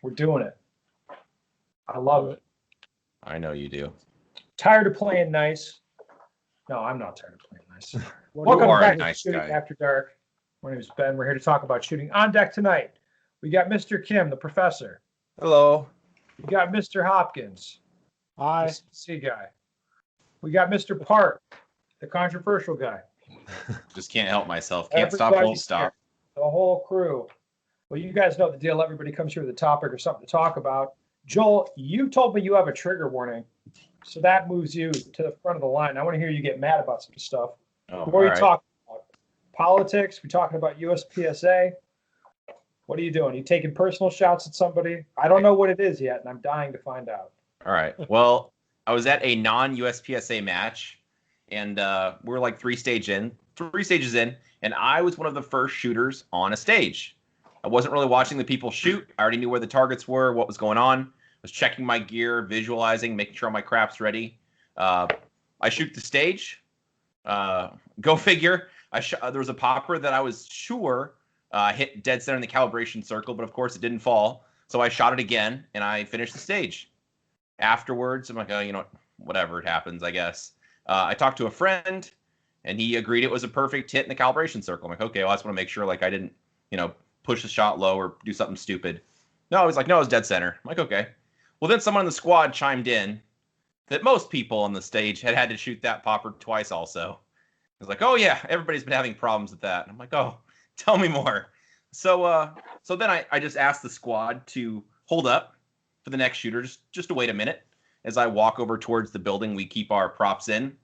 We're doing it. I love it. I know you do. Tired of playing nice. No, I'm not tired of playing nice. You Welcome are a back to nice Shooting guy. After Dark. My name is Ben. We're here to talk about shooting. On deck tonight, we got Mr. Kim, the professor. Hello. We got Mr. Hopkins, Hi. the CC guy. We got Mr. Park, the controversial guy. Just can't help myself. Can't stop, won't Everybody's stop. here, the whole crew. Well, you guys know the deal. Everybody comes here with a topic or something to talk about. Joel, you told me you have a trigger warning, so that moves you to the front of the line. I want to hear you get mad about some stuff. Oh, What are you all right. talking about? Politics? We're talking about USPSA? What are you doing? You taking personal shots at somebody? I don't know what it is yet, and I'm dying to find out. All right. Well, I was at a non-USPSA match, and we're like three stages in, and I was one of the first shooters on a stage. I wasn't really watching the people shoot. I already knew where the targets were, what was going on. I was checking my gear, visualizing, making sure my crap's ready. I shoot the stage. Go figure. There was a popper that I was sure hit dead center in the calibration circle, but of course it didn't fall. So I shot it again, and I finished the stage. Afterwards, I'm like, oh, you know what? Whatever, it happens, I guess. I talked to a friend, and he agreed it was a perfect hit in the calibration circle. I'm like, okay, well, I just want to make sure like I didn't, push the shot low or do something stupid. No, he was like, no, it was dead center. I'm like, okay. Well, then someone in the squad chimed in that most people on the stage had to shoot that popper twice also. I was like, oh, yeah, everybody's been having problems with that. I'm like, oh, tell me more. So then I just asked the squad to hold up for the next shooter, just to wait a minute. As I walk over towards the building, we keep our props in.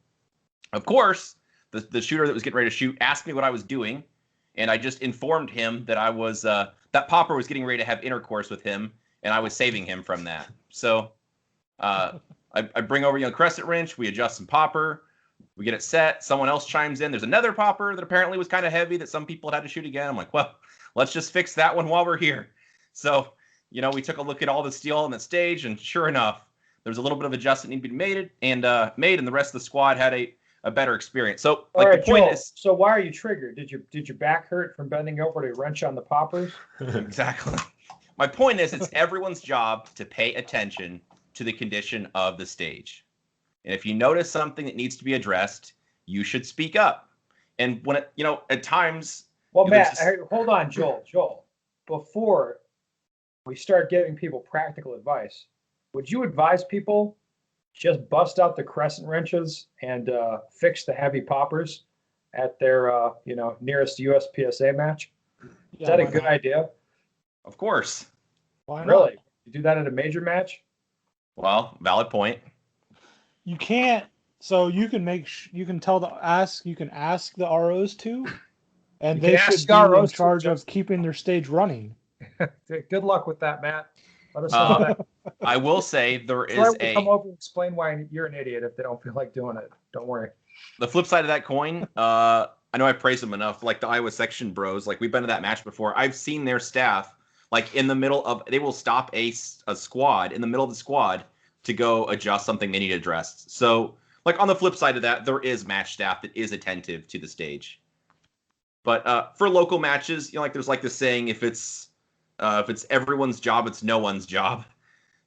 Of course, the shooter that was getting ready to shoot asked me what I was doing, and I just informed him that I was that popper was getting ready to have intercourse with him, and I was saving him from that. So I bring over crescent wrench, we adjust some popper, we get it set. Someone else chimes in. There's another popper that apparently was kind of heavy that some people had to shoot again. I'm like, well, let's just fix that one while we're here. So we took a look at all the steel on the stage, and sure enough, there's a little bit of adjustment need to be made, and the rest of the squad had a better experience. So, All right, the point Joel, is, so why are you triggered? Did your back hurt from bending over to wrench on the poppers? exactly. My point is, it's everyone's job to pay attention to the condition of the stage, and if you notice something that needs to be addressed, you should speak up. And when at times, Well, Matt, hold on, Joel. Before we start giving people practical advice, would you advise people just bust out the crescent wrenches and fix the heavy poppers at their nearest USPSA match? Is that a good idea? Of course. Why not? Really? You do that at a major match? Well, valid point. You can't. So you can you can ask the ROs to, and You they can should ask be in ROs to charge of adjust. keeping their stage running. Good luck with that, Matt. Let us know how that. I will say there Troy is will come over and explain why you're an idiot if they don't feel like doing it. Don't worry. the flip side of that coin. I know I praise them enough. Like the Iowa section bros, like we've been to that match before. I've seen their staff like in the middle of. They will stop a squad in the middle of the squad to go adjust something they need addressed. So, like on the flip side of that, there is match staff that is attentive to the stage. But for local matches, like there's like the saying, if it's everyone's job, it's no one's job.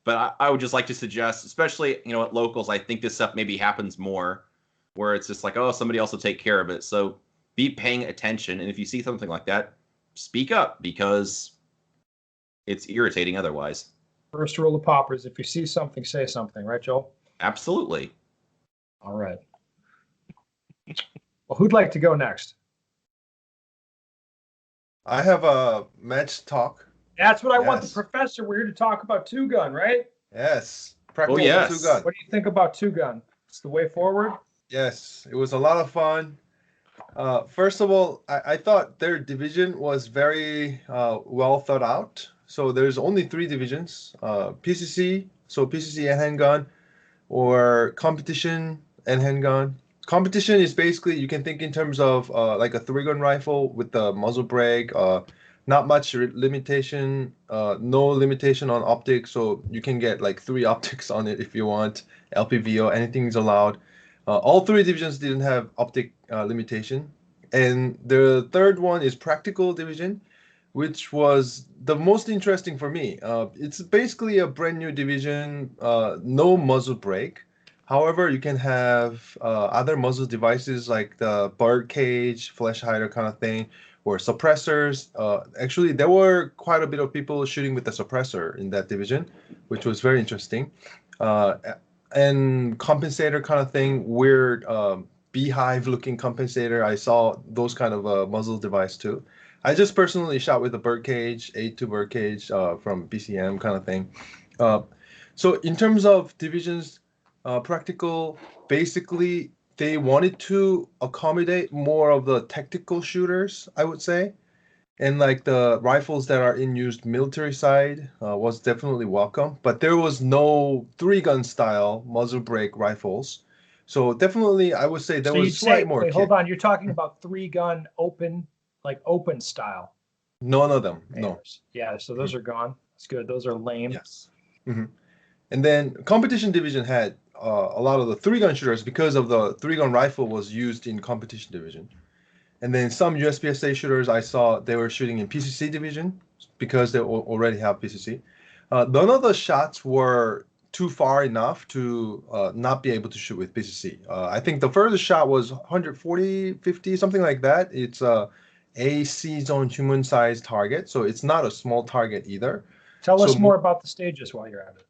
But I would just like to suggest, especially at locals, I think this stuff maybe happens more, where it's just like, oh, somebody else will take care of it. So be paying attention, and if you see something like that, speak up because it's irritating otherwise. First rule of poppers: if you see something, say something. Right, Joel? Absolutely. All right. Well, who'd like to go next? I have a match talk. That's what I want. The Yes. professor. We're here to talk about two gun, right? Yes. Practical yes. two-gun. What do you think about two gun? It's the way forward. Yes, it was a lot of fun. First of all, I thought their division was very well thought out. So there's only 3 divisions: PCC, so PCC and handgun, or competition and handgun. Competition is basically, you can think in terms of like a 3-gun rifle with the muzzle brake, not much limitation, no limitation on optics, so you can get like 3 optics on it if you want. LPVO, anything is allowed. All 3 divisions didn't have optic limitation. And the third one is practical division. which was the most interesting for me. It's basically a brand new division, no muzzle brake. However, you can have other muzzle devices like the bird cage, flash hider kind of thing, or suppressors. Actually, there were quite a bit of people shooting with the suppressor in that division, which was very interesting. Uh, and compensator kind of thing, weird beehive looking compensator. I saw those kind of muzzle device too. I just personally shot with a birdcage, A2 birdcage from BCM kind of thing. Uh, so in terms of divisions, practical, basically they wanted to accommodate more of the tactical shooters, I would say. And like the rifles that are in used military side was definitely welcome, but there was no three-gun style muzzle brake rifles. So definitely, I would say there So you'd was slight say, more wait, hold kick. on. You're talking about 3-gun open, like open style None of them, no. ARs. Yeah, so those are gone. That's good. Those are lame. Yes. Hmm. And then competition division had a lot of the three-gun shooters because of the three-gun rifle was used in competition division. And then some USPSA shooters I saw they were shooting in PCC division because they already have PCC. None of the shots were too far enough to not be able to shoot with PCC. I think the furthest shot was 140, 50, something like that. It's a AC zone human sized target, so it's not a small target either. Tell So us more about the stages while you're at it.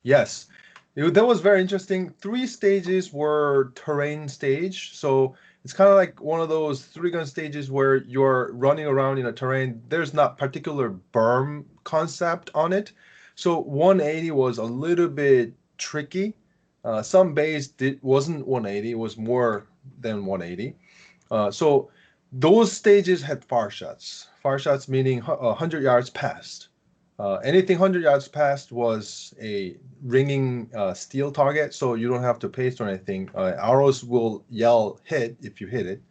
yes, that was very interesting. Three stages were terrain stage, so it's kind of like one of those three-gun stages where you're running around in a terrain. There's not particular berm concept on it, so 180 was a little bit tricky. Some bays wasn't 180; it was more than 180. So those stages had far shots. Far shots meaning 100 yards past. Anything 100 yards past was a ringing steel target, so you don't have to paste or anything. Arrows will yell hit if you hit it.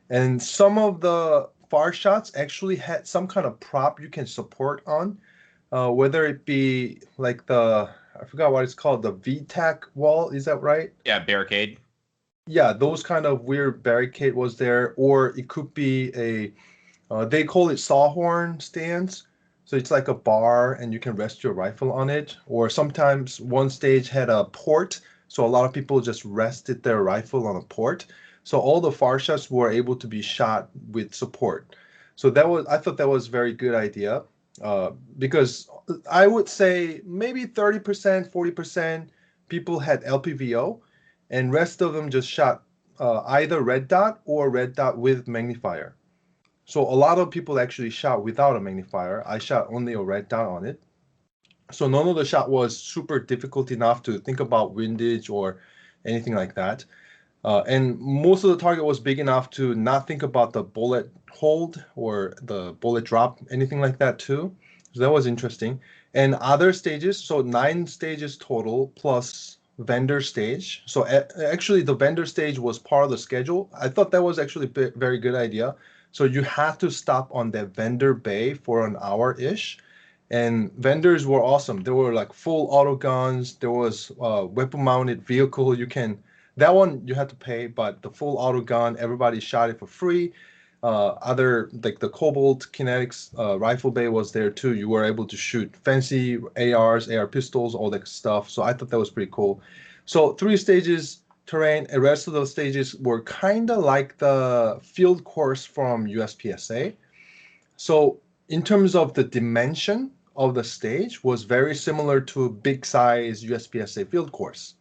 And some of the far shots actually had some kind of prop you can support on, whether it be like I forgot what it's called, the VTAC wall, is that right? Yeah, barricade. Yeah, those kind of weird barricade was there, or it could be they call it sawhorn stands. So it's like a bar and you can rest your rifle on it. Or sometimes one stage had a port. So a lot of people just rested their rifle on a port. So all the far shots were able to be shot with support. So I thought that was a very good idea. Because I would say maybe 30%, 40% people had LPVO and rest of them just shot either red dot or red dot with magnifier. So a lot of people actually shot without a magnifier. I shot only a red dot on it. So none of the shot was super difficult enough to think about windage or anything like that. And most of the target was big enough to not think about the bullet hold or the bullet drop, anything like that too. So that was interesting. And other stages, so 9 stages total plus vendor stage. So actually the vendor stage was part of the schedule. I thought that was actually a very good idea. So you had to stop on that vendor bay for an hour-ish. And vendors were awesome. There were like full auto guns. There was weapon-mounted vehicle. That one you had to pay, but the full auto gun, everybody shot it for free. Other like the Cobalt Kinetics rifle bay was there too. You were able to shoot fancy ARs, AR pistols, all that stuff. So I thought that was pretty cool. So 3 stages terrain. The rest of those stages were kind of like the field course from USPSA. So in terms of the dimension of the stage was very similar to big size USPSA field course.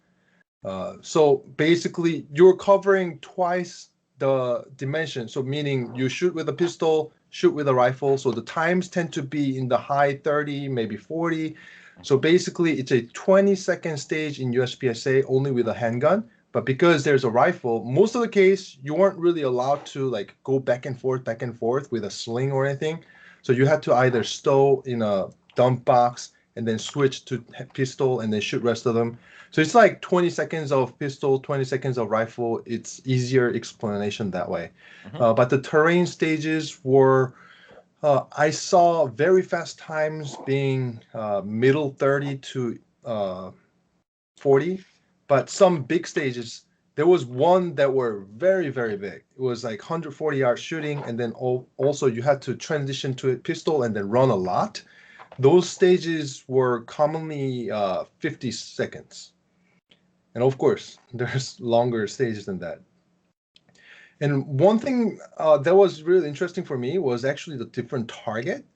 So basically you're covering twice the dimension. So meaning you shoot with a pistol, shoot with a rifle. So the times tend to be in the high 30, maybe 40. So basically it's a 20-second stage in USPSA only with a handgun. But because there's a rifle, most of the case you weren't really allowed to like go back and forth with a sling or anything. So you had to either stow in a dump box and then switch to pistol and then shoot rest of them. So it's like 20 seconds of pistol, 20 seconds of rifle. It's easier explanation that way. But the terrain stages were, I saw very fast times being middle 30 to 40, but some big stages, there was one that were very, very big. It was like 140-yard shooting, and then also you had to transition to a pistol and then run a lot. Those stages were commonly 50 seconds. And of course, there's longer stages than that. And one thing that was really interesting for me was actually the different target.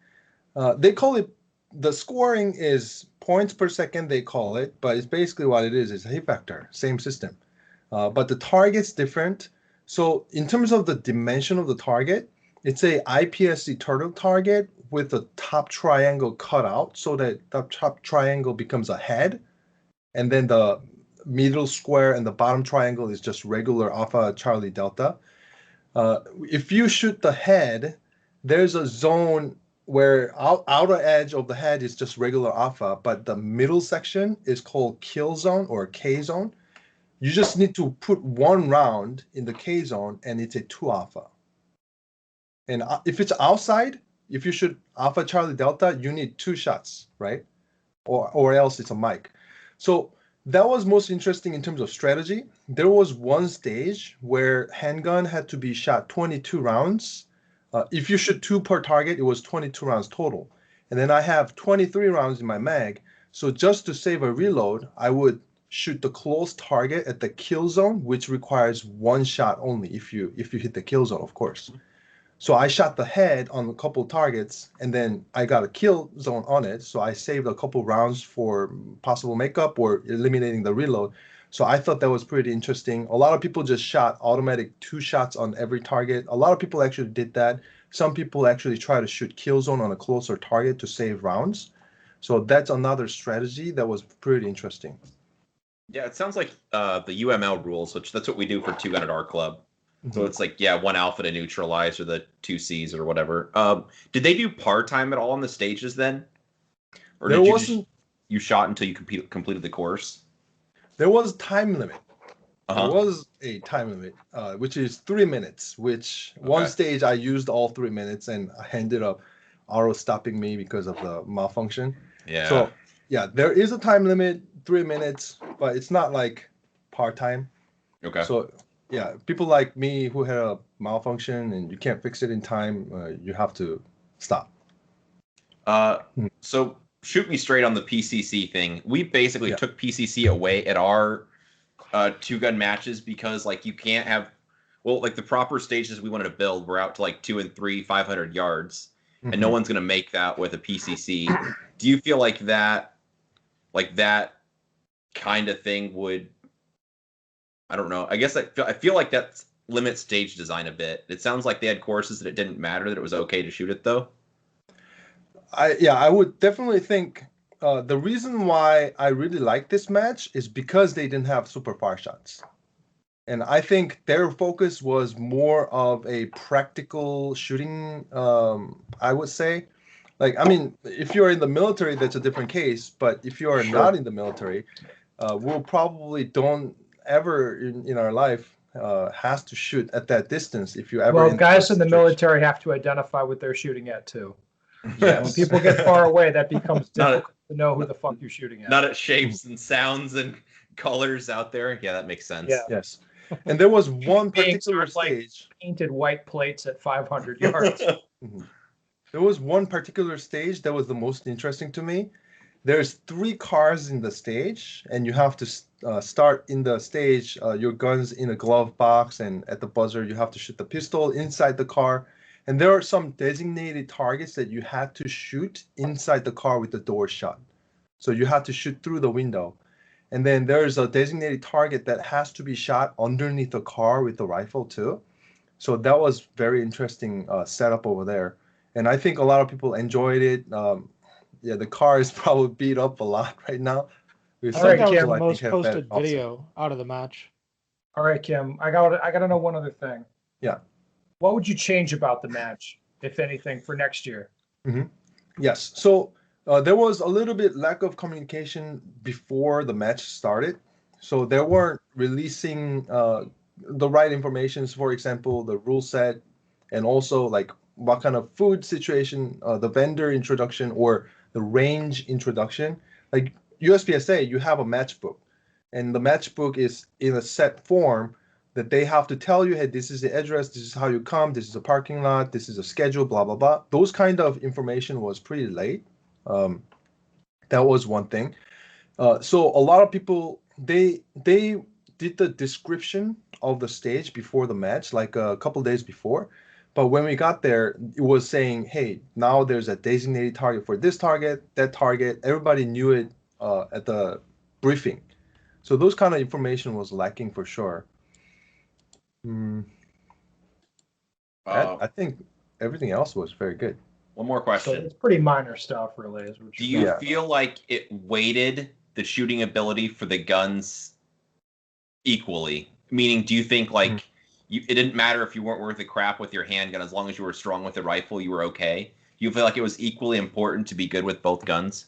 They call it, the scoring is points per second, they call it, but it's basically what it is. It's a hit vector, same system. But the target's different. So in terms of the dimension of the target, it's a IPSC turtle target with the top triangle cut out so that the top triangle becomes a head. And then the middle square and the bottom triangle is just regular Alpha Charlie Delta. If you shoot the head, there's a zone where outer edge of the head is just regular Alpha, but the middle section is called kill zone or K zone. You just need to put one round in the K zone and it's a 2 Alpha. And if it's outside, if you shoot Alpha Charlie Delta, you need 2 shots, right? Or else it's a mic. So that was most interesting in terms of strategy. There was one stage where handgun had to be shot 22 rounds. If you shoot 2 per target, it was 22 rounds total. And then I have 23 rounds in my mag. So just to save a reload, I would shoot the close target at the kill zone, which requires 1 shot only if you hit the kill zone, of course. So I shot the head on a couple targets, and then I got a kill zone on it. So I saved a couple rounds for possible makeup or eliminating the reload. So I thought that was pretty interesting. A lot of people just shot automatic 2 shots on every target. A lot of people actually did that. Some people actually try to shoot kill zone on a closer target to save rounds. So that's another strategy that was pretty interesting. Yeah, it sounds like the UML rules, which that's what we do for Two Gun at our club. So it's like, 1 alpha to neutralize or the 2 Cs or whatever. Did they do par time at all on the stages then? Or there did wasn't. You shot until you completed the course? There was time limit. Uh-huh. There was a time limit, which is 3 minutes, which one stage I used all 3 minutes and I ended up auto stopping me because of the malfunction. Yeah. So yeah, there is a time limit, 3 minutes, but it's not like part-time. Okay. So yeah, people like me who had a malfunction and you can't fix it in time, you have to stop. So shoot me straight on the PCC thing. We basically took PCC away at our 2-gun matches because like you can't have, like the proper stages we wanted to build were out to like 2 and 3, 500 yards, and no one's gonna make that with a PCC. Do you feel like that kind of thing would? I don't know. I guess I feel like that limits stage design a bit. It sounds like they had courses that it didn't matter, that it was okay to shoot it though. I would definitely think the reason why I really like this match is because they didn't have super far shots. And I think their focus was more of a practical shooting, I would say. Like, I mean, if you're in the military, that's a different case. But if you are not in the military, we'll probably don't ever in our life has to shoot at that distance if you ever. Well, guys in the military have to identify what they're shooting at too. Yes. When people get far away, that becomes difficult to know who the fuck you're shooting at. Not at shapes and sounds and colors out there. Yeah, that makes sense. Yeah. Yes. And there was one particular stage. Like painted white plates at 500 yards. There was one particular stage that was the most interesting to me. There's 3 cars in the stage, and you have to start in the stage. Your gun's in a glove box, and at the buzzer, you have to shoot the pistol inside the car. And there are some designated targets that you had to shoot inside the car with the door shut. So you had to shoot through the window. And then there's a designated target that has to be shot underneath the car with the rifle too. So that was very interesting setup over there. And I think a lot of people enjoyed it. The car is probably beat up a lot right now. I think that was the most posted video out of the match. All right, Kim, I gotta know one other thing. Yeah. What would you change about the match, if anything, for next year? Yes. So there was a little bit lack of communication before the match started. So they weren't releasing the right information. For example, the rule set, and also like what kind of food situation, the vendor introduction or the range introduction. Like USPSA, you have a match book. and the matchbook is in a set form that they have to tell you, hey, this is the address, this is how you come, this is a parking lot, this is a schedule, blah blah blah. Those kind of information was pretty late. That was one thing. So a lot of people they did the description of the stage before the match, like a couple days before. But when we got there, it was saying, hey, now there's a designated target for this target, that target. Everybody knew it at the briefing. So those kind of information was lacking for sure. I think everything else was very good. One more So question. it's pretty minor stuff, really. Is what Do you're you saying. feel like it weighted the shooting ability for the guns equally? Meaning, do you think like it didn't matter if you weren't worth a crap with your handgun, as long as you were strong with the rifle, you were okay? Do you feel like it was equally important to be good with both guns?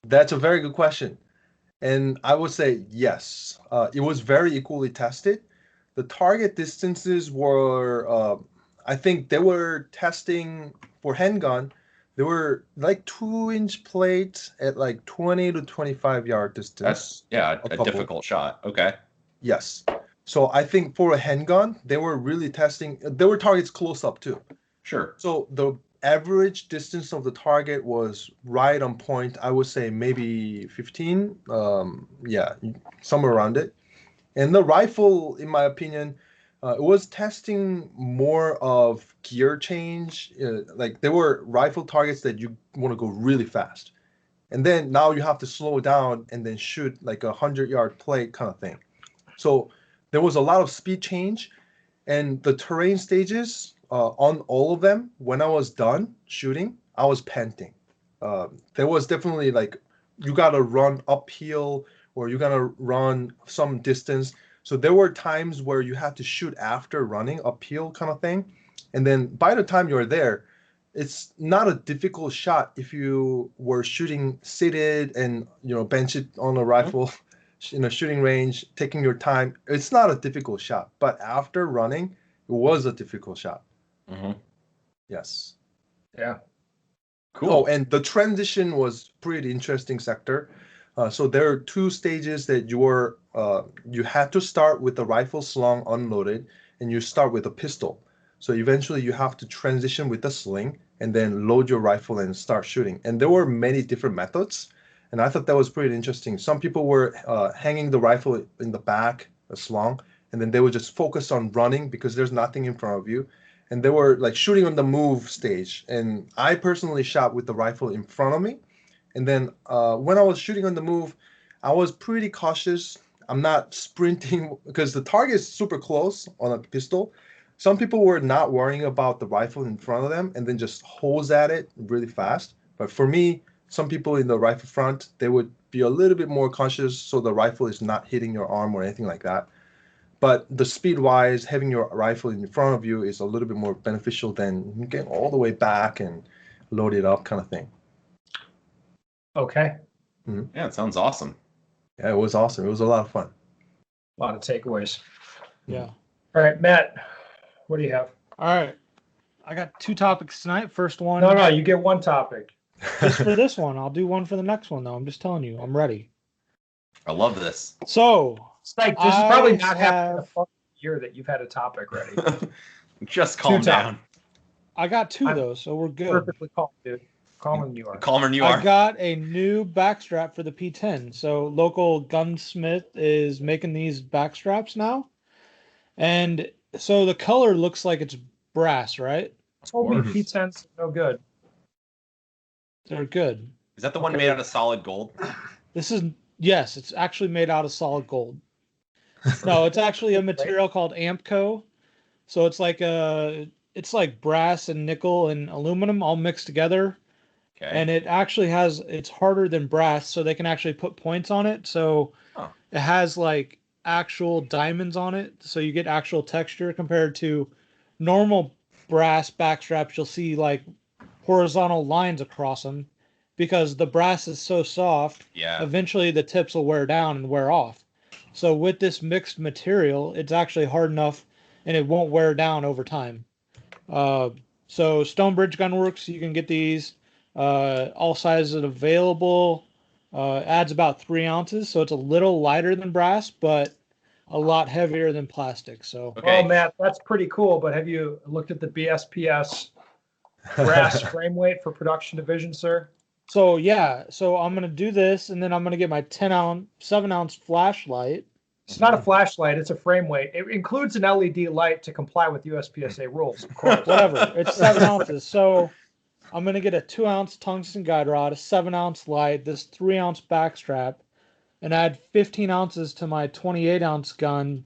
That's a very good question. And I would say yes. It was very equally tested. The target distances were, I think they were testing for handgun. They were like 2-inch plates at like 20 to 25 yard distance. That's a couple. difficult shot. Okay. Yes. So I think for a handgun, they were really testing. There were targets close up too. Sure. So the average distance of the target was right on point. I would say maybe 15. Yeah, somewhere around it. And the rifle, in my opinion, it was testing more of gear change. Like there were rifle targets that you want to go really fast. And then now you have to slow down and then shoot like 100-yard plate kind of thing. So there was a lot of speed change. And the terrain stages, on all of them, when I was done shooting, I was panting. There was definitely like, you got to run uphill or you got to run some distance. So there were times where you had to shoot after running uphill kind of thing. And then by the time you're there, it's not a difficult shot if you were shooting seated and, bench it on a rifle in a shooting range, taking your time. It's not a difficult shot. But after running, it was a difficult shot. Mm-hmm. Yes. Yeah. Cool. Oh, and the transition was pretty interesting sector. So there are 2 stages that you had to start with the rifle slung unloaded, and you start with a pistol. So eventually you have to transition with the sling and then load your rifle and start shooting. And there were many different methods, and I thought that was pretty interesting. Some people were hanging the rifle in the back, slung, and then they would just focus on running because there's nothing in front of you. And they were like shooting on the move stage. And I personally shot with the rifle in front of me. And then when I was shooting on the move, I was pretty cautious. I'm not sprinting because the target is super close on a pistol. Some people were not worrying about the rifle in front of them and then just hose at it really fast. But for me, some people in the rifle front, they would be a little bit more conscious so the rifle is not hitting your arm or anything like that. But the speed-wise, having your rifle in front of you is a little bit more beneficial than getting all the way back and load it up kind of thing. Okay. Yeah, it sounds awesome. Yeah, it was awesome. It was a lot of fun. A lot of takeaways. Yeah. All right, Matt, what do you have? All right. I got 2 topics tonight. First one. No, you get one topic. Just for this one. I'll do one for the next one, though. I'm just telling you. I'm ready. I love this. So, Spike, this is probably I not happening a have- fucking year that you've had a topic ready. Just calm 2 down. I got 2, I'm though, so we're good. Perfectly calm, dude. Calmer than you are. Calmer than you I are. got a new backstrap for the P10. So local gunsmith is making these backstraps now. And so the color looks like it's brass, right? Told me course. P10's no good. They're good. Is that the one Okay. made out of solid gold? Yes, it's actually made out of solid gold. No, it's actually a material called Ampco. So it's like brass and nickel and aluminum all mixed together. Okay. And it's harder than brass, so they can actually put points on it. So it has like actual diamonds on it, so you get actual texture compared to normal brass backstraps. You'll see like horizontal lines across them because the brass is so soft. Yeah. Eventually the tips will wear down and wear off. So with this mixed material, it's actually hard enough and it won't wear down over time. So Stonebridge Gunworks, you can get these all sizes available. Adds about 3 ounces, so it's a little lighter than brass, but a lot heavier than plastic. So, Okay. Oh, Matt, that's pretty cool. But have you looked at the BSPS brass frame weight for production division, sir? so yeah, so I'm gonna do this, and then I'm gonna get my 7-ounce flashlight. It's not a flashlight, it's a frame weight. It includes an LED light to comply with USPSA rules, of course. Whatever, it's 7 ounces. So I'm gonna get a 2-ounce tungsten guide rod, a 7-ounce light, this 3-ounce backstrap, and add 15 ounces to my 28-ounce gun,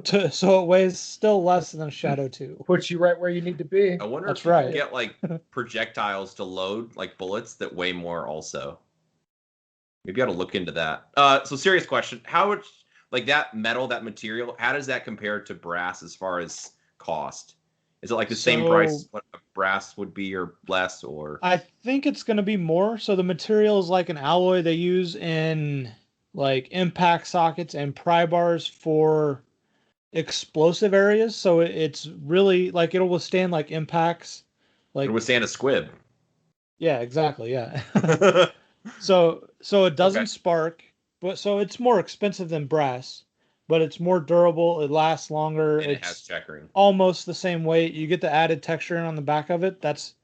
so it weighs still less than a Shadow 2. Puts you right where you need to be. I wonder That's if you right. can get like projectiles to load, like bullets that weigh more also. Maybe I ought to look into that. So serious question. How much, like that metal, that material, how does that compare to brass as far as cost? Is it like the same price as what a brass would be or less, or? I think it's going to be more. So the material is like an alloy they use in like impact sockets and pry bars for explosive areas. So it's really like it'll withstand like impacts. Like It would stand a squib. yeah, exactly. Yeah. So it doesn't Okay. spark, but so it's more expensive than brass, but it's more durable. It lasts longer. And it has It's checkering. almost the same weight. You get the added texture on the back of it. That's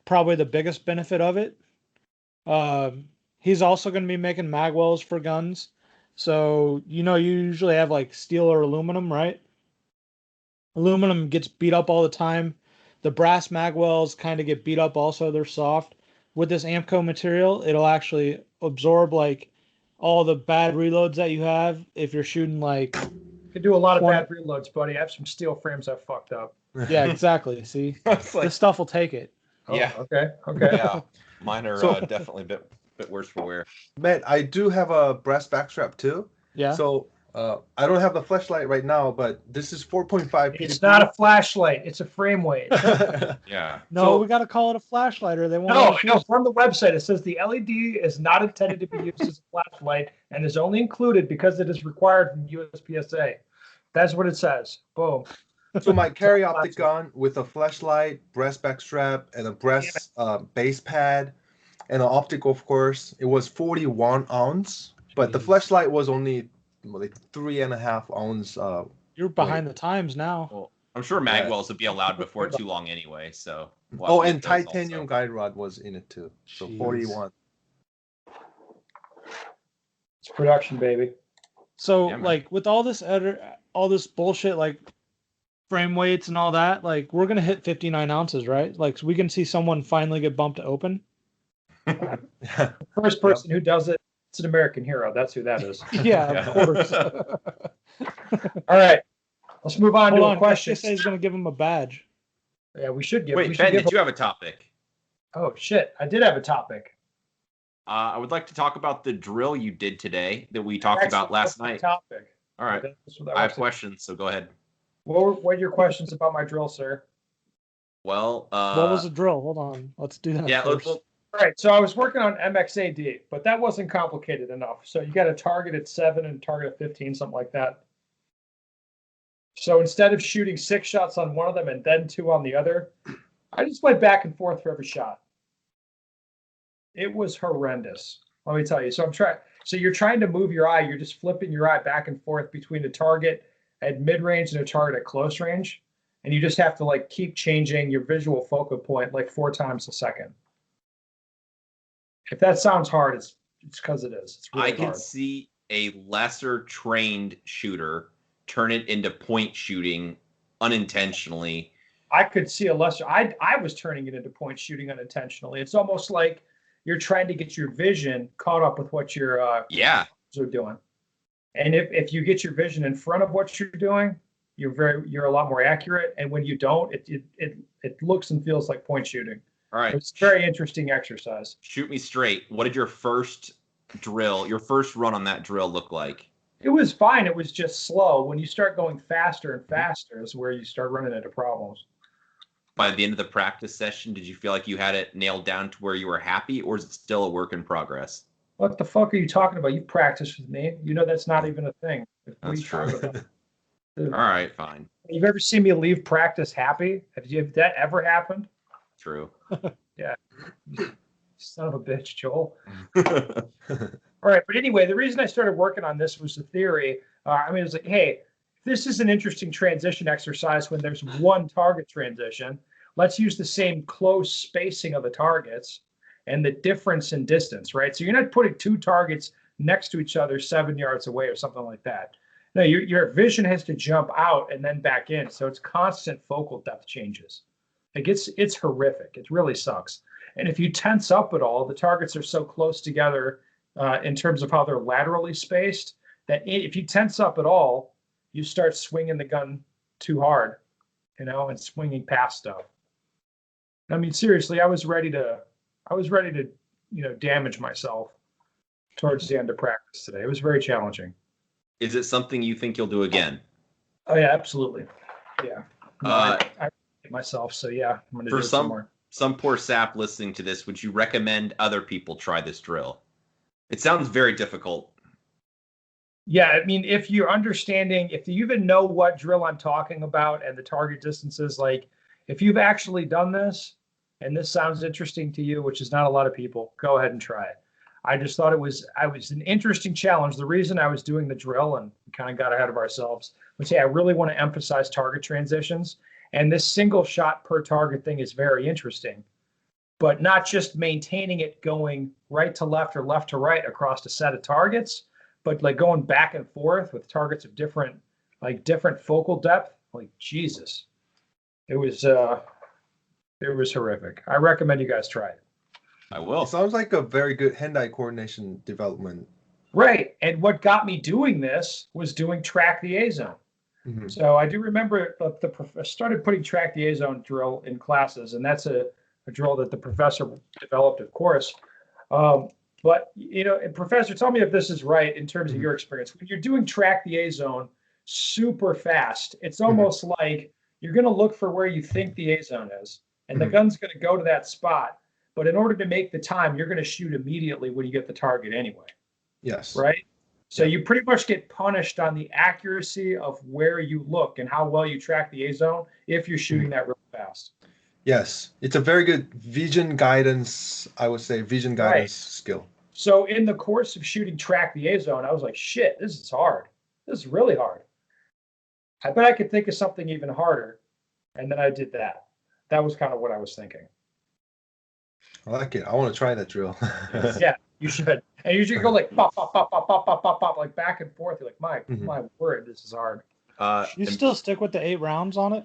probably the biggest benefit of it. He's also going to be making magwells for guns. So, you usually have like steel or aluminum, right? Aluminum gets beat up all the time. The brass magwells kind of get beat up also. They're soft. With this Amco material, it'll actually absorb like all the bad reloads that you have if you're shooting like. You can do a lot of 20 bad reloads, buddy. I have some steel frames I fucked up. Yeah, exactly. See, It's like, this stuff will take it. Oh, yeah, Okay. yeah. Mine are So- definitely a bit worse for wear. Matt, I do have a brass backstrap too. Yeah. So I don't have the flashlight right now, but this is 4.5 It's not a flashlight. It's a frame weight. Yeah. No, So- we got to call it a flashlight, or they won't. No, let I us know use it. from the website it says the LED is not intended to be used as a flashlight and is only included because it is required from USPSA. That's what it says. Boom. So my carry optic gun with a flashlight, brass backstrap, and a brass base pad, and an optic, of course. It was 41 ounce, but the Jeez. flashlight was only like 3.5 ounce. You're behind the times now. Well, I'm sure magwells would be allowed before too long anyway. So. we'll have Oh, to and get those titanium also. guide rod was in it too. So Jeez. 41. It's production, baby. So Yeah, man. like with all this bullshit like frame weights and all that, like we're gonna hit 59 ounces, right? Like so we can see someone finally get bumped to open. Yeah. First person who does it, it's an American hero. That's who that is. Yeah, Yeah. of course. All right. Let's move on Hold to on, a question. SPSA is gonna give him a badge. Yeah, we should give. Wait, we should Ben, give did you have a topic? Oh shit! I did have a topic. I would like to talk about the drill you did today that we talked Actually, about last that's my night. Topic. All right. That's what I have was- questions, so go ahead. What are your questions about my drill, sir? Well, What was the drill? Hold on, let's do that yeah, first. All right, so I was working on MXAD, but that wasn't complicated enough. So you got a target at 7 and target at 15, something like that. So instead of shooting 6 shots on one of them and then 2 on the other, I just went back and forth for every shot. It was horrendous. Let me tell you. So you're trying to move your eye. You're just flipping your eye back and forth between a target at mid-range and a target at close range. And you just have to like keep changing your visual focal point like 4 times a second. If that sounds hard, it's because it is. It's really I can hard. see a lesser trained shooter turn it into point shooting unintentionally. I could see a lesser. I was turning it into point shooting unintentionally. It's almost like you're trying to get your vision caught up with what your are doing. And if you get your vision in front of what you're doing, you're a lot more accurate. And when you don't, it looks and feels like point shooting. All right. It's a very interesting exercise. Shoot me straight. What did your first run on that drill look like? It was fine. It was just slow. When you start going faster and faster is where you start running into problems. By the end of the practice session, did you feel like you had it nailed down to where you were happy, or is it still a work in progress? What the fuck are you talking about? You practiced with me. You know that's not even a thing. What are That's you talking true. about? All right, fine. You've ever seen me leave practice happy? Have that ever happened? True. Son of a bitch, Joel. All right, but anyway, the reason I started working on this was the theory. It was like, hey, this is an interesting transition exercise when there's one target transition. Let's use the same close spacing of the targets and the difference in distance, right? So you're not putting two targets next to each other 7 yards away or something like that. No, your vision has to jump out and then back in. So it's constant focal depth changes. It's horrific. It really sucks. And if you tense up at all, the targets are so close together in terms of how they're laterally spaced that if you tense up at all, you start swinging the gun too hard, and swinging past stuff. I mean, seriously, I was ready to, damage myself towards the end of practice today. It was very challenging. Is it something you think you'll do again? Oh yeah, absolutely. Yeah. No, I hate myself, so yeah, I'm gonna do it some more. Some poor sap listening to this, would you recommend other people try this drill? It sounds very difficult. Yeah, I mean, if you even know what drill I'm talking about and the target distances, like if you've actually done this and this sounds interesting to you, which is not a lot of people, go ahead and try it. I just thought it was an interesting challenge. The reason I was doing the drill and kind of got ahead of ourselves was, hey, I really want to emphasize target transitions. And this single shot per target thing is very interesting, but not just maintaining it going right to left or left to right across a set of targets, but like going back and forth with targets of different focal depth. Like Jesus, it was horrific. I recommend you guys try it. I will. It sounds like a very good hand-eye coordination development. Right. And what got me doing this was doing track the A zone. Mm-hmm. So I do remember I started putting track the A zone drill in classes, and that's a drill that the professor developed, of course. But, Professor, tell me if this is right in terms of your experience. When you're doing track the A zone super fast, it's almost like you're going to look for where you think the A zone is, and the gun's going to go to that spot. But in order to make the time, you're going to shoot immediately when you get the target anyway. Yes. Right? So you pretty much get punished on the accuracy of where you look and how well you track the A zone if you're shooting that real fast. Yes. It's a very good vision guidance, I would say, skill. So in the course of shooting track the A zone, I was like, shit, this is hard. This is really hard. I bet I could think of something even harder. And then I did that. That was kind of what I was thinking. I like it. I want to try that drill. Yeah, you should. And you should go like pop, pop, pop, pop, pop, pop, pop, pop, like back and forth. You're like, my word, this is hard. You still stick with the 8 rounds on it?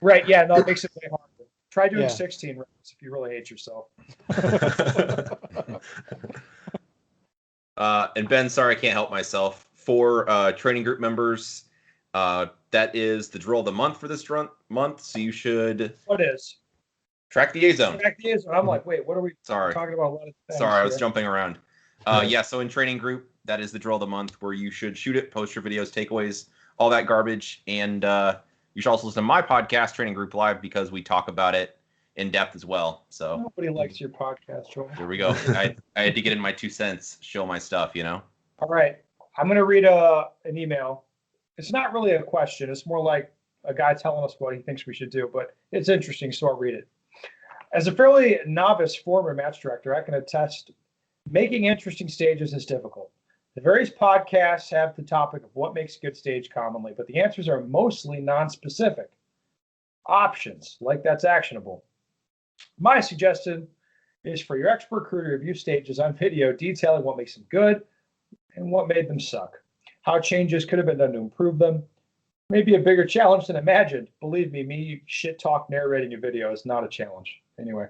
Right, yeah, no, it makes it way harder. Try doing 16 rounds if you really hate yourself. And Ben, sorry, I can't help myself. For training group members, that is the drill of the month for this month. So you should. What is? Track the A zone. Track the A zone. I'm like, wait, what are we talking about? A lot of things I was jumping around. So in training group, that is the drill of the month where you should shoot it, post your videos, takeaways, all that garbage. And you should also listen to my podcast, Training Group Live, because we talk about it in depth as well. So nobody likes your podcast, Joel. Here we go. I had to get in my 2 cents, show my stuff, All right. I'm going to read an email. It's not really a question. It's more like a guy telling us what he thinks we should do, but it's interesting, so I'll read it. As a fairly novice former match director, I can attest making interesting stages is difficult. The various podcasts have the topic of what makes a good stage commonly, but the answers are mostly non-specific. Options, like that's actionable. My suggestion is for your expert crew to review stages on video, detailing what makes them good and what made them suck, how changes could have been done to improve them. Maybe a bigger challenge than imagined. Believe me shit talk narrating a video is not a challenge. Anyway,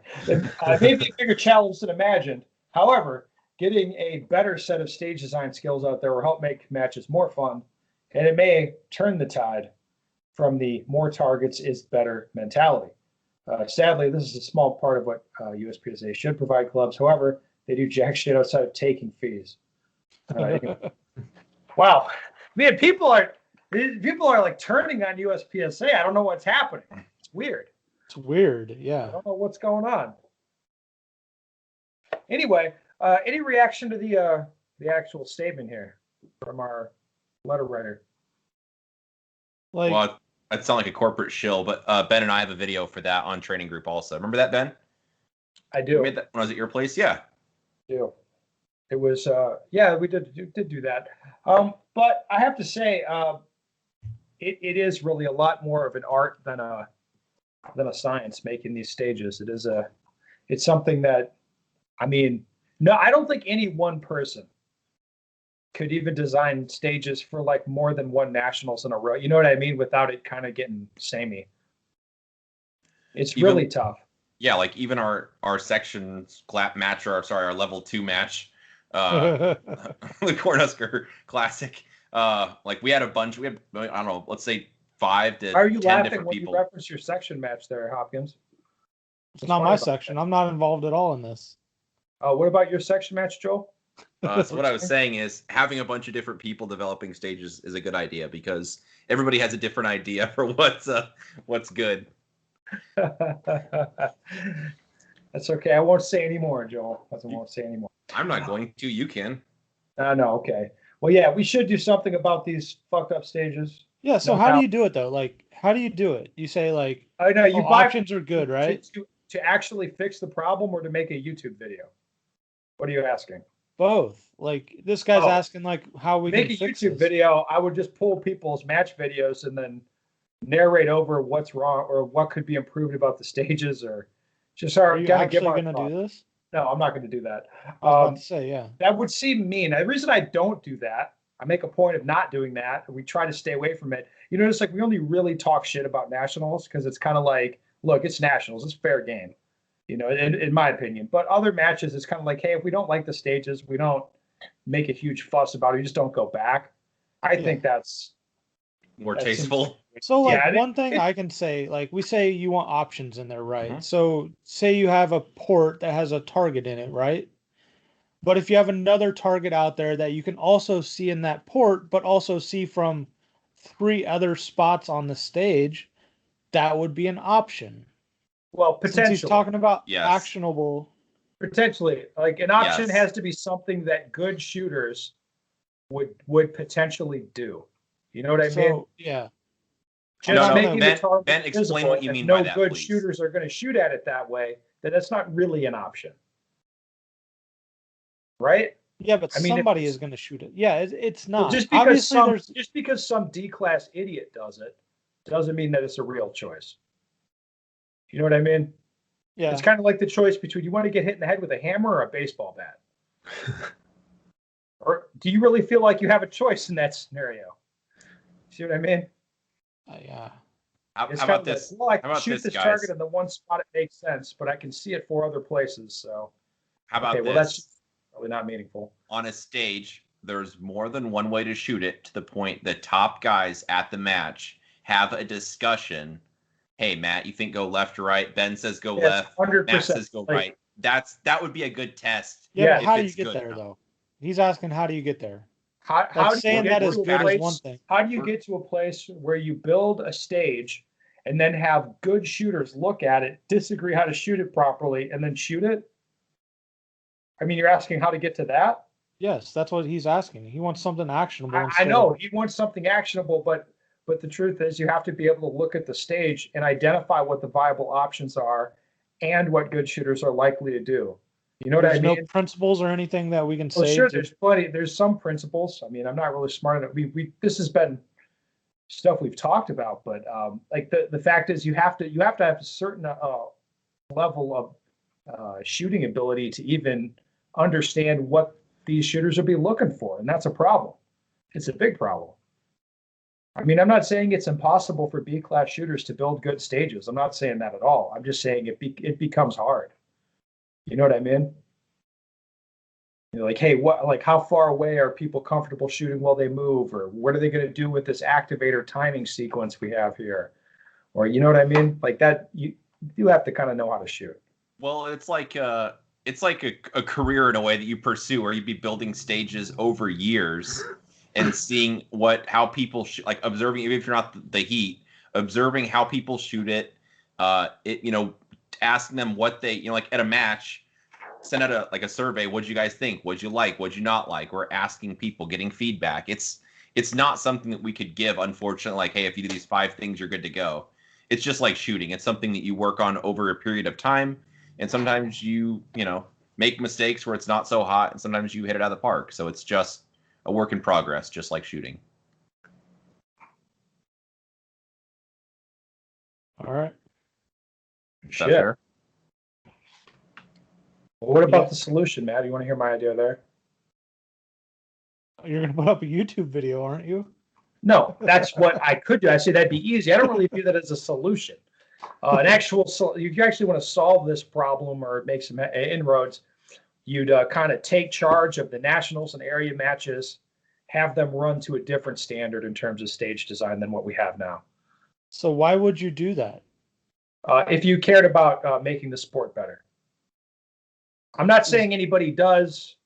maybe a bigger challenge than imagined. However, getting a better set of stage design skills out there will help make matches more fun, and it may turn the tide from the more targets is better mentality. Sadly, this is a small part of what USPSA should provide clubs. However, they do jack shit outside of taking fees. Wow, man, people are like turning on USPSA. I don't know what's happening. It's weird. It's weird, yeah. I don't know what's going on. Anyway, any reaction to the actual statement here from our letter writer? Well, I'd sound like a corporate shill, but Ben and I have a video for that on Training Group also. Remember that, Ben? I We do. made that when I was at your place. Yeah. Do. It was we did do that. But I have to say, it is really a lot more of an art than a science making these stages. It's something that, I mean, no, I don't think any one person could even design stages for like more than one nationals in a row. You know what I mean? Without it kind of getting samey. It's Even- really tough. Yeah, like even our sections match, or sorry, our level 2 match, yeah, the Cornhusker Classic. Like we had a bunch. We had, I don't know, let's say 5 to Why are you 10 laughing different when people. you reference your section match there, Hopkins? it's not my section. I'm not involved at all in this. What about your section match, Joel? So what I was saying is having a bunch of different people developing stages is a good idea because everybody has a different idea for what's good. That's okay. I won't say any more, Joel. I won't say any more. I'm not going to. You can. No, okay. Well, yeah, we should do something about these fucked up stages. Yeah, so No how do doubt. you do it though? Like, how do you do it? You say like, I know you oh, buy options are good, right? to actually fix the problem or to make a YouTube video. What are you asking? Both. Like this guy's Oh. asking like how we Make can a fix YouTube this. video. I would just pull people's match videos and then narrate over what's wrong or what could be improved about the stages or just Are you kind of give actually our gonna thoughts. do this? No, I'm not going to do that. I was about to say, yeah. That would seem mean. The reason I don't do that, I make a point of not doing that. We try to stay away from it. You notice, like, we only really talk shit about nationals because it's kind of like, look, it's nationals, it's fair game, you know, in my opinion. But other matches, it's kind of like, hey, if we don't like the stages, we don't make a huge fuss about it. We just don't go back. I think that's More that seems tasteful. So like Yeah, one thing I can say, like we say you want options in there, right? Mhm. So say you have a port that has a target in it, right? But if you have another target out there that you can also see in that port, but also see from 3 other spots on the stage, that would be an option. well, Since potentially. he's talking about Yes. actionable. Potentially, like an option Yes. has to be something that good shooters would potentially do. You know what I mean? So yeah. Just No, making the Ben, target Ben, explain visible, what you if mean no by that, good please. shooters are going to shoot at it that way, then that's not really an option, right? Yeah, but I mean, if somebody it's- is going to shoot it. Yeah, it's Well, not. just because Obviously, some there's just because some D-class idiot does it doesn't mean that it's a real choice. You know what I mean? yeah. It's kind of like the choice between you want to get hit in the head with a hammer or a baseball bat. Or do you really feel like you have a choice in that scenario? See what I mean? Yeah. How It's how kind about of this? like, well, I How can about shoot this, this guys? target in the one spot it makes sense, but I can see it 4 other places. So How about okay, well, this? that's really not meaningful. On a stage, there's more than one way to shoot it to the point the top guys at the match have a discussion. Hey, Matt, you think go left or right? Ben says go Yeah, left. 100%. Matt says go Like, right. That would be a good test. Yeah, Yeah, but if how do you it's get good there enough. though? He's asking how do you get there? How Like do you saying get that is to a good place? is one thing. How do you get to a place where you build a stage and then have good shooters look at it, disagree how to shoot it properly, and then shoot it? I mean, you're asking how to get to that? Yes, that's what he's asking. He wants something actionable. I instead know of- he wants something actionable, but the truth is you have to be able to look at the stage and identify what the viable options are and what good shooters are likely to do. You know what There's I no mean? principles or anything that we can Well, say. sure, to- there's plenty. There's some principles. I mean, I'm not really smart enough. This has been stuff we've talked about, but like the fact is, you have to have a certain level of shooting ability to even understand what these shooters will be looking for, and that's a problem. It's a big problem. I mean, I'm not saying it's impossible for B-class shooters to build good stages. I'm not saying that at all. I'm just saying it becomes hard. You know what I mean? You're like, hey, how far away are people comfortable shooting while they move? Or what are they going to do with this activator timing sequence we have here? Or, you know what I mean? Like that, you have to kind of know how to shoot. Well, it's like a career in a way that you pursue, where you'd be building stages over years and seeing how people like observing, even if you're not the Heat, observing how people shoot it. Asking them what they, like at a match, send out a survey. What'd you guys think? What'd you like? What'd you not like? We're asking people, getting feedback. It's not something that we could give, unfortunately. Like, hey, if you do these 5 things, you're good to go. It's just like shooting. It's something that you work on over a period of time. and sometimes you make mistakes where it's not so hot, and sometimes you hit it out of the park. So it's just a work in progress, just like shooting. All right. Is that Shit. fair? Well, what about the solution, Matt? You want to hear my idea there? You're gonna put up a YouTube video, aren't you? No, that's what I could do. I say that'd be easy. I don't really view that as a solution. If you actually want to solve this problem or make some inroads, you'd kind of take charge of the nationals and area matches, have them run to a different standard in terms of stage design than what we have now. So why would you do that? If you cared about making the sport better. I'm not saying anybody does.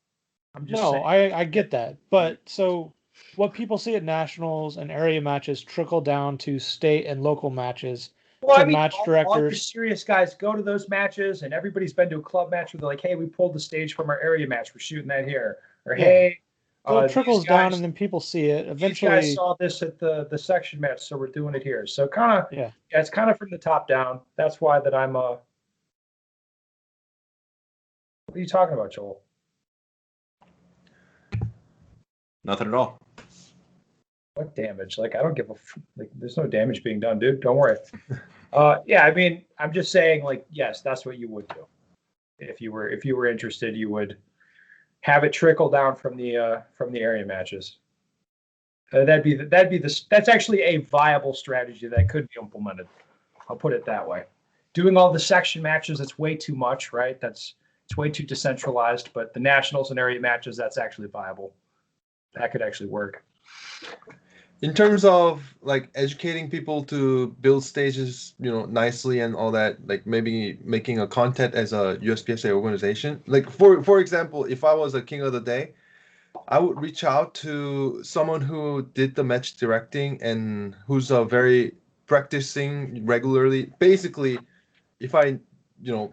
I'm just saying. I get that. But so what people see at nationals and area matches trickle down to state and local matches. Well, to I mean, match all your directors. serious guys go to those matches, and everybody's been to a club match where they're like, "Hey, we pulled the stage from our area match. We're shooting that here." Or, Yeah. "Hey, So it trickles these guys, down, and then people see it. these Eventually, guys saw this at the section match, so we're doing it here." So kind of, yeah. it's kind of from the top down. That's why that I'm What are you talking about, Joel? Nothing at all. What damage? Like, I don't give a like. There's no damage being done, dude. Don't worry. Yeah, I mean, I'm just saying, like, yes, that's what you would do if you were interested. You would have it trickle down from the area matches. That's actually a viable strategy that could be implemented. I'll put it that way. Doing all the section matches, that's way too much, right? It's way too decentralized. But the nationals and area matches, that's actually viable. That could actually work. In terms of like educating people to build stages, nicely and all that, like maybe making a content as a USPSA organization. Like for example, if I was a king of the day, I would reach out to someone who did the match directing and who's very practicing regularly. Basically, if I,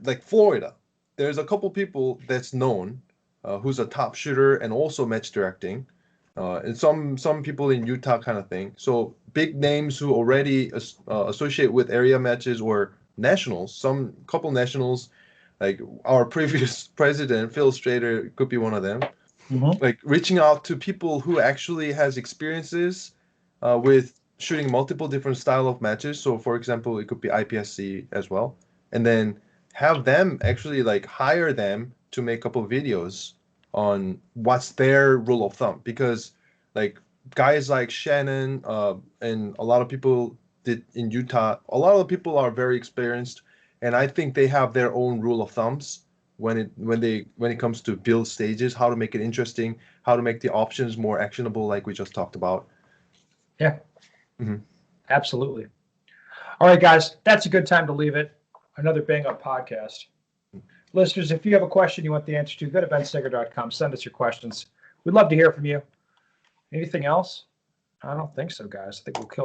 like Florida, there's a couple people that's known, who's a top shooter and also match directing. And some people in Utah kind of thing. So big names who already associate with area matches or nationals. Some couple nationals, like our previous president Phil Strader could be one of them. Mm-hmm. Like reaching out to people who actually has experiences with shooting multiple different style of matches. So for example, it could be IPSC as well, and then have them actually like hire them to make a couple of videos on what's their rule of thumb, because like guys like Shannon and a lot of people did in Utah, a lot of people are very experienced, and I think they have their own rule of thumbs when it comes to build stages, how to make it interesting, how to make the options more actionable, like we just talked about. Yeah, Mhm. Absolutely. All right, guys, that's a good time to leave it. Another bang up podcast. Listeners, if you have a question you want the answer to, go to bensteger.com. Send us your questions. We'd love to hear from you. Anything else? I don't think so, guys. I think we'll kill